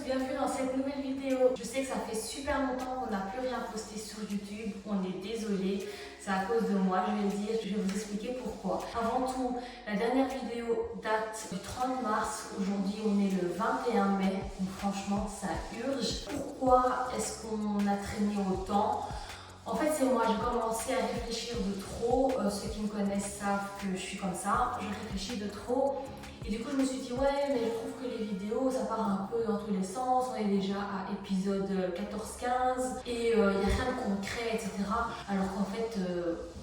bienvenue dans cette nouvelle vidéo. Je sais que ça fait super longtemps qu'on n'a plus rien posté sur YouTube, on est désolé, c'est à cause de moi, je vais le dire, je vais vous expliquer pourquoi. Avant tout, la dernière vidéo date du 30 mars, aujourd'hui on est le 21 mai, donc franchement ça urge. Pourquoi est-ce qu'on a traîné autant ? En fait, c'est moi, j'ai commencé à réfléchir de trop. Ceux qui me connaissent savent que je suis comme ça, je réfléchis de trop. Et du coup, je me suis dit, ouais, mais je trouve que les vidéos, ça part un peu dans tous les sens. On est déjà à épisode 14-15 et il n'y a rien de concret, etc. Alors qu'en fait,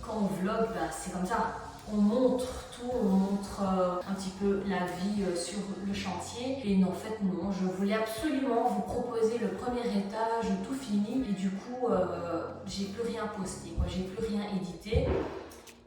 quand on vlog, bah, c'est comme ça. On montre tout, on montre un petit peu la vie sur le chantier. Et en fait, non, je voulais absolument vous proposer le premier étage tout fini. Et du coup, j'ai plus rien posté, j'ai plus rien édité.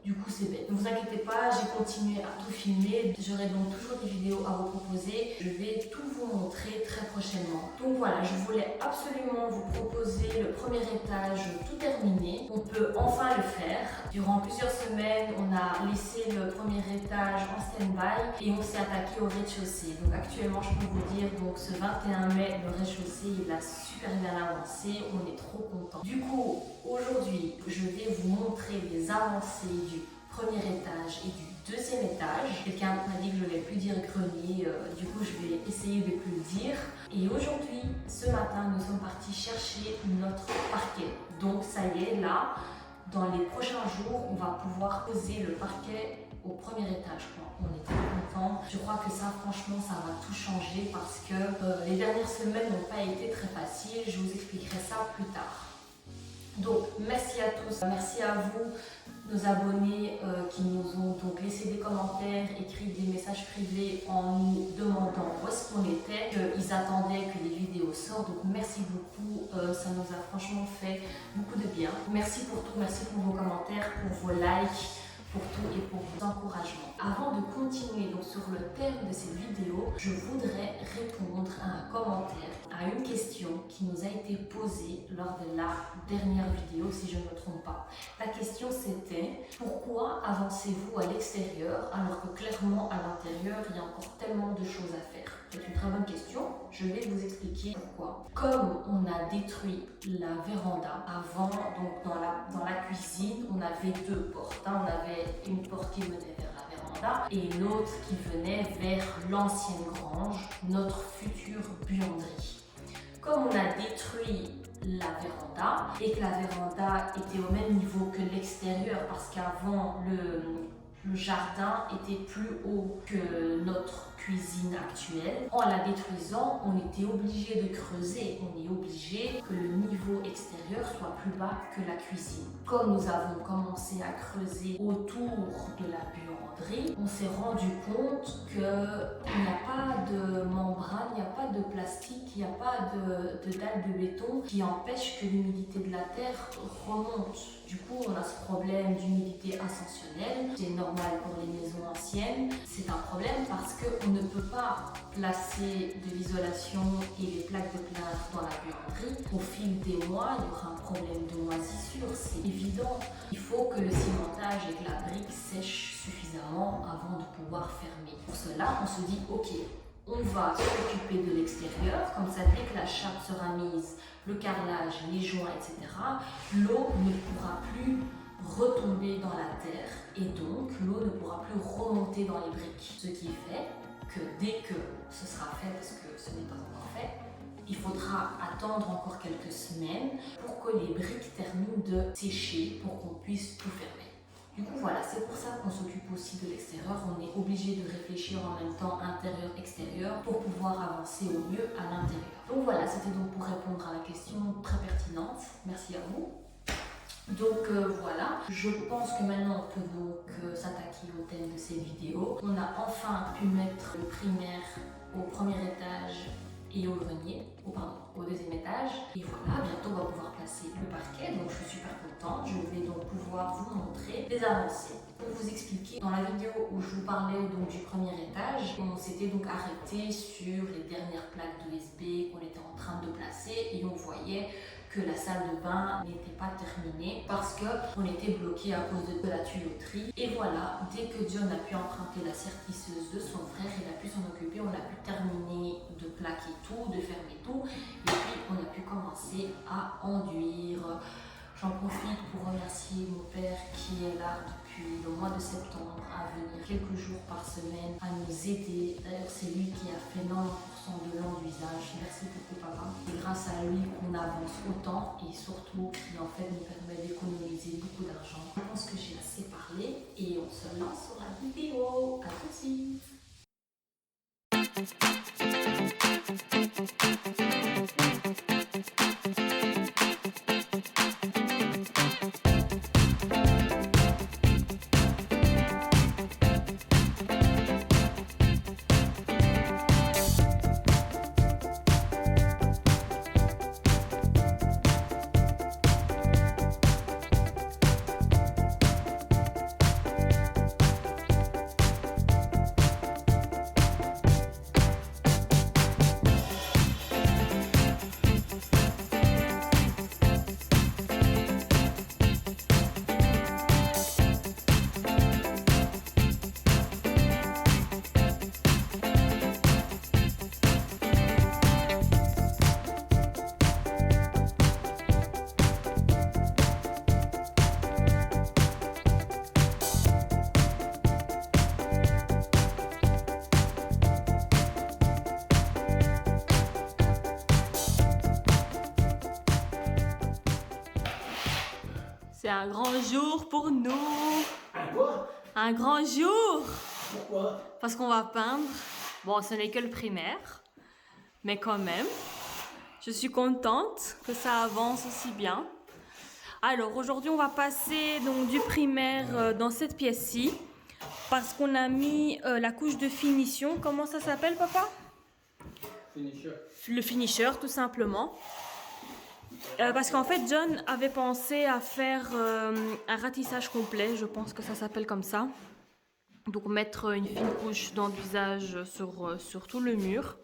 Du coup, c'est bête. Ne vous inquiétez pas, j'ai continué à tout filmer. J'aurai donc toujours des vidéos à vous proposer. Je vais tout vous montrer très prochainement. Donc voilà, je voulais absolument vous proposer le premier étage tout terminé. On peut enfin le faire. Durant plusieurs semaines, on a laissé le premier étage en stand-by et on s'est attaqué au rez-de-chaussée. Donc actuellement, je peux vous dire, donc ce 21 mai, le rez-de-chaussée, il a super bien avancé. On est trop contents. Du coup, aujourd'hui, je vais vous montrer les avancées du premier étage et du deuxième étage. Quelqu'un m'a dit que je ne vais plus dire grenier, du coup je vais essayer de plus le dire. Et aujourd'hui, ce matin, nous sommes partis chercher notre parquet. Donc ça y est, là, dans les prochains jours, on va pouvoir poser le parquet au premier étage. On est très contents. Je crois que ça, franchement, ça va tout changer parce que les dernières semaines n'ont pas été très faciles. Je vous expliquerai ça plus tard. Donc, merci à tous, merci à vous, nos abonnés qui nous ont donc laissé des commentaires, écrit des messages privés en nous demandant où est-ce qu'on était, qu'ils attendaient que les vidéos sortent. Donc, merci beaucoup, ça nous a franchement fait beaucoup de bien. Merci pour tout, merci pour vos commentaires, pour vos likes, pour tout et pour vos encouragements. Avant de continuer donc sur le thème de cette vidéo, je voudrais répondre à un commentaire, à une question qui nous a été posée lors de la dernière vidéo, si je ne me trompe pas. La question c'était: pourquoi avancez-vous à l'extérieur alors que clairement à l'intérieur il y a encore tellement de choses à faire? C'est une très bonne question, je vais vous expliquer pourquoi. Comme on a détruit la véranda avant, donc dans la cuisine, on avait deux portes. On avait une porte qui menait vers la véranda et une autre qui venait vers l'ancienne grange, notre future buanderie. Comme on a détruit la véranda et que la véranda était au même niveau que l'extérieur parce qu'avant le jardin était plus haut que notre cuisine actuelle. En la détruisant, on était obligé de creuser. On est obligé que le niveau extérieur soit plus bas que la cuisine. Comme nous avons commencé à creuser autour de la buanderie, on s'est rendu compte qu'il n'y a pas de membrane, il n'y a pas de plastique, il n'y a pas de dalle de béton qui empêche que l'humidité de la terre remonte. Du coup, on a ce problème d'humidité ascensionnelle. C'est normal pour les maisons anciennes. C'est un problème parce qu'on ne peut pas placer de l'isolation et les plaques de plâtre dans la buanderie. Au fil des mois, il y aura un problème de moisissure, c'est évident. Il faut que le cimentage et que la brique sèchent suffisamment avant de pouvoir fermer. Pour cela, on se dit, ok, on va s'occuper de l'extérieur, comme ça dès que la chape sera mise, le carrelage, les joints, etc., l'eau ne pourra plus retomber dans la terre et donc l'eau ne pourra plus remonter dans les briques. Ce qui fait que dès que ce sera fait, parce que ce n'est pas encore fait, il faudra attendre encore quelques semaines pour que les briques terminent de sécher pour qu'on puisse tout fermer. Du coup voilà, c'est pour ça qu'on s'occupe aussi de l'extérieur. On est obligé de réfléchir en même temps intérieur-extérieur pour pouvoir avancer au mieux à l'intérieur. Donc voilà, c'était donc pour répondre à la question très pertinente. Merci à vous. Donc voilà, je pense que maintenant on peut donc s'attaquer au thème de cette vidéo. On a enfin pu mettre le primaire au premier étage et au grenier, au deuxième étage. Et voilà, bientôt on va pouvoir placer le parquet, donc je suis super contente. Je vais donc pouvoir vous montrer les avancées. Pour vous expliquer, dans la vidéo où je vous parlais donc du premier étage, on s'était donc arrêté sur les dernières plaques d'OSB qu'on était en train de placer et on voyait que la salle de bain n'était pas terminée parce qu'on était bloqué à cause de la tuyauterie. Et voilà, dès que John a pu emprunter la sertisseuse de son frère, il a pu s'en occuper, on a pu terminer de plaquer tout, de fermer tout, et puis on a pu commencer à enduire. J'en profite pour remercier mon père qui est là depuis le mois de septembre à venir quelques jours par semaine à nous aider. D'ailleurs, c'est lui qui a fait 90% de l'enduisage. Merci beaucoup papa. C'est grâce à lui qu'on avance autant et surtout qui en fait nous permet d'économiser beaucoup d'argent. Je pense que j'ai assez parlé et on se lance sur la vidéo. À tout de suite. C'est un grand jour pour nous. Quoi? Un grand jour. Pourquoi? Parce qu'on va peindre. Bon, ce n'est que le primaire. Mais quand même, je suis contente que ça avance aussi bien. Alors, aujourd'hui, on va passer donc du primaire dans cette pièce-ci. Parce qu'on a mis la couche de finition. Comment ça s'appelle, papa? Finisher. Le finisher, tout simplement. Parce qu'en fait, John avait pensé à faire un ratissage complet, je pense que ça s'appelle comme ça. Donc mettre une fine couche d'enduisage sur tout le mur.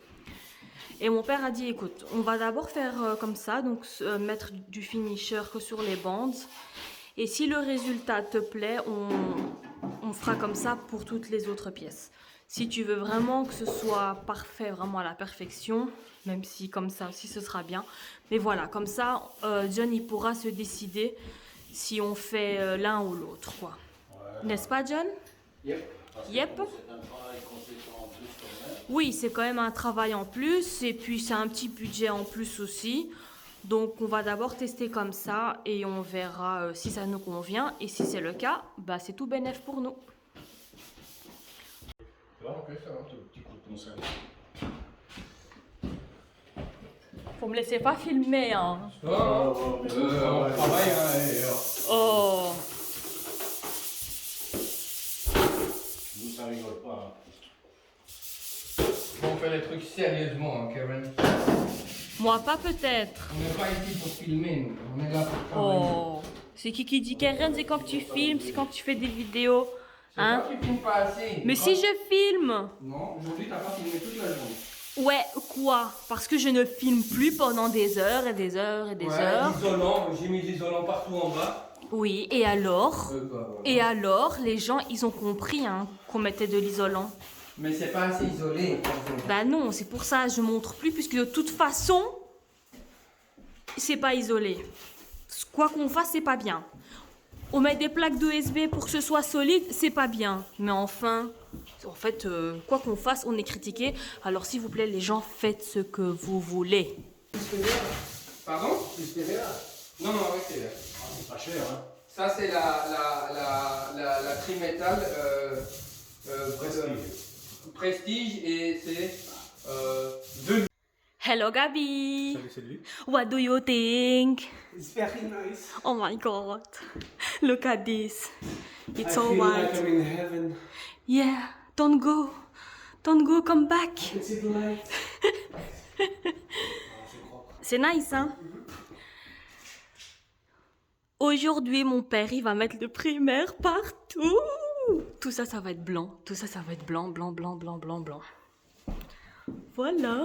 Et mon père a dit, écoute, on va d'abord faire comme ça, donc mettre du finisher que sur les bandes. Et si le résultat te plaît, on fera comme ça pour toutes les autres pièces. Si tu veux vraiment que ce soit parfait, vraiment à la perfection, même si comme ça aussi ce sera bien. Mais voilà, comme ça, John il pourra se décider si on fait l'un ou l'autre, quoi. Ouais. N'est-ce pas, John? Yep. Yep. C'est un travail conséquent en plus quand même. Oui, c'est quand même un travail en plus et puis c'est un petit budget en plus aussi. Donc on va d'abord tester comme ça et on verra si ça nous convient. Et si c'est le cas, bah, c'est tout bénef pour nous. Là, on peut faire un petit coup de conseil. Faut me laisser pas filmer, hein. On travaille, Oh. Nous, ça rigole pas. On fait les trucs sérieusement, hein, Karen. Moi pas peut-être. On n'est pas ici pour filmer, nous. On est là pour travailler. Oh. C'est qui dit Karen, c'est quand tu filmes, c'est quand tu fais des vidéos. Hein? C'est toi qui filmes pas assez. Mais si je filme. Non, aujourd'hui, t'as pas filmé toute la journée. Ouais, quoi? Parce que je ne filme plus pendant des heures et des heures et des heures. L'isolant, j'ai mis l'isolant partout en bas. Oui, et alors? Voilà. Et alors, les gens, ils ont compris hein, qu'on mettait de l'isolant. Mais c'est pas assez isolé. Bah non, c'est pour ça je montre plus, puisque de toute façon, c'est pas isolé. Quoi qu'on fasse, c'est pas bien. On met des plaques d'ESB pour que ce soit solide, c'est pas bien. Mais enfin, en fait, quoi qu'on fasse, on est critiqué. Alors s'il vous plaît, les gens, faites ce que vous voulez. Pardon? Non, arrêtez là. C'est pas cher, hein. Ça, c'est la trimétal Prestige et c'est 2. Hello Gabi! Salut, c'est lui. What do you think? It's very nice. Oh my god. Look at this. It's I so feel white. like I'm in heaven. Yeah, don't go. Don't go, come back. I can see the light. C'est nice, hein? Aujourd'hui, mon père, il va mettre le primaire partout. Tout ça, ça va être blanc. Tout ça, ça va être blanc, blanc, blanc, blanc, blanc, blanc. Voilà.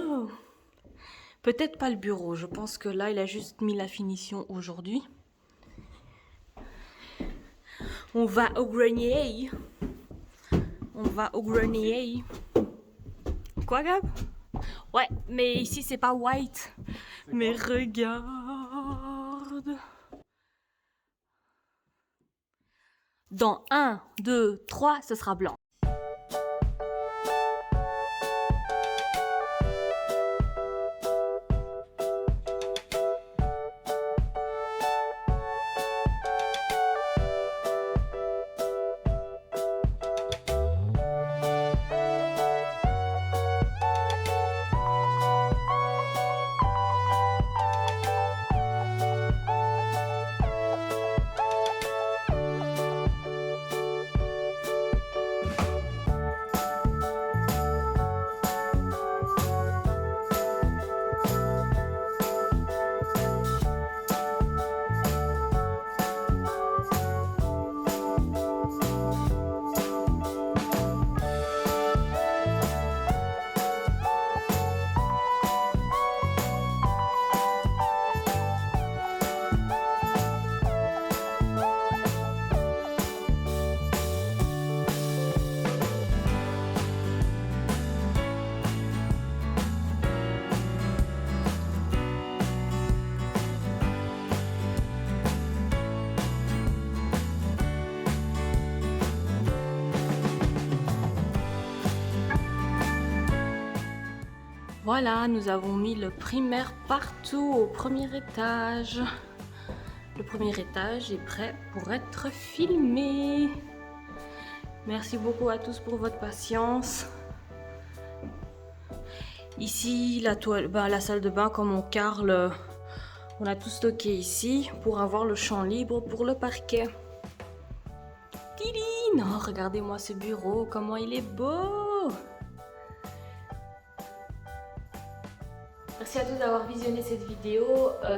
Peut-être pas le bureau, je pense que là il a juste mis la finition aujourd'hui. On va au grenier. On va au grenier. Quoi, Gab? Ouais, mais ici c'est pas white. Mais regarde. Dans 1, 2, 3, ce sera blanc. Voilà, nous avons mis le primaire partout au premier étage. Le premier étage est prêt pour être filmé. Merci beaucoup à tous pour votre patience. Ici, la salle de bain, comme on carle, on a tout stocké ici pour avoir le champ libre pour le parquet. Tili! Non, regardez-moi ce bureau, comment il est beau! Merci à tous d'avoir visionné cette vidéo.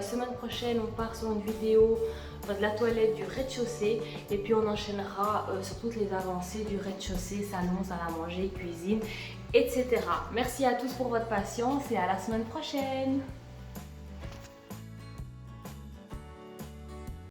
Semaine prochaine, on part sur une vidéo de la toilette du rez-de-chaussée et puis on enchaînera sur toutes les avancées du rez-de-chaussée, salon, salle à manger, cuisine, etc. Merci à tous pour votre patience et à la semaine prochaine.